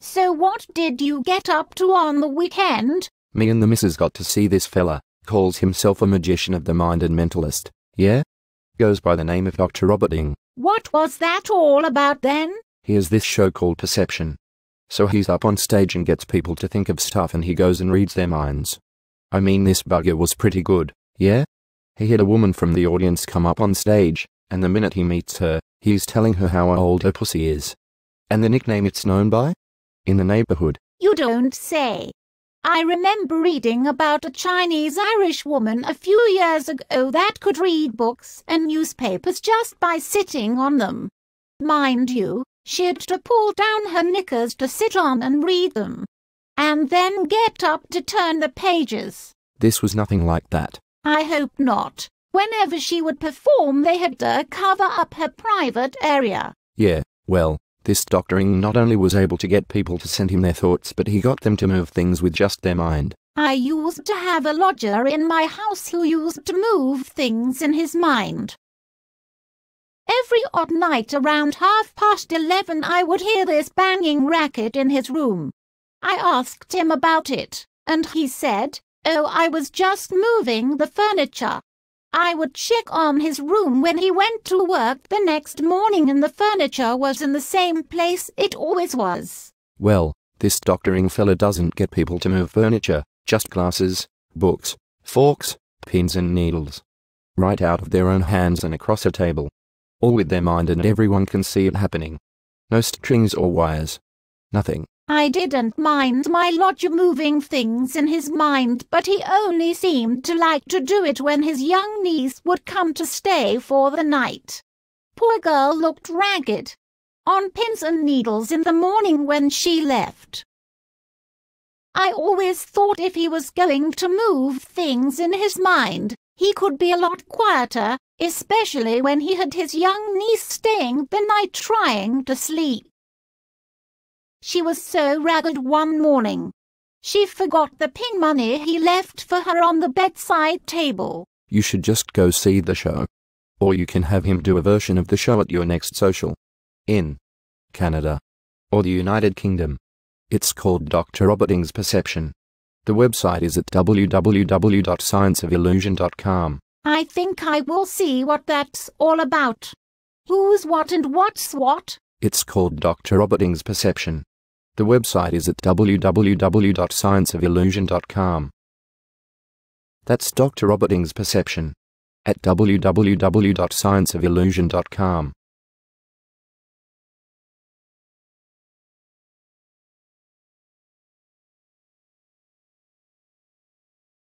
So what did you get up to on the weekend? Me and the missus got to see this fella, calls himself a magician of the mind and mentalist, yeah? Goes by the name of Dr. Roberting. What was that all about then? He has this show called Perception. So he's up on stage and gets people to think of stuff and he goes and reads their minds. I mean, this bugger was pretty good, yeah? He had a woman from the audience come up on stage, and the minute he meets her, he's telling her how old her pussy is. And the nickname it's known by? In the neighborhood. You don't say. I remember reading about a Chinese-Irish woman a few years ago that could read books and newspapers just by sitting on them. Mind you, she had to pull down her knickers to sit on and read them, and then get up to turn the pages. This was nothing like that. I hope not. Whenever she would perform, they had to cover up her private area. Yeah, well, this doctoring not only was able to get people to send him their thoughts, but he got them to move things with just their mind. I used to have a lodger in my house who used to move things in his mind. Every odd night around 11:30 I would hear this banging racket in his room. I asked him about it, and he said, "Oh, I was just moving the furniture." I would check on his room when he went to work the next morning and the furniture was in the same place it always was. Well, this doctoring fella doesn't get people to move furniture, just glasses, books, forks, pins and needles. Right out of their own hands and across a table. All with their mind and everyone can see it happening. No strings or wires. Nothing. I didn't mind my lodger moving things in his mind, but he only seemed to like to do it when his young niece would come to stay for the night. Poor girl looked ragged, on pins and needles in the morning when she left. I always thought if he was going to move things in his mind, he could be a lot quieter, especially when he had his young niece staying the night trying to sleep. She was so ragged one morning. She forgot the pin money he left for her on the bedside table. You should just go see the show. Or you can have him do a version of the show at your next social. In Canada. Or the United Kingdom. It's called Dr. Roberting's Perception. The website is at www.scienceofillusion.com. I think I will see what that's all about. Who's what and what's what? It's called Dr. Roberting's Perception. The website is at www.scienceofillusion.com. That's Dr. Roberting's Perception. At www.scienceofillusion.com.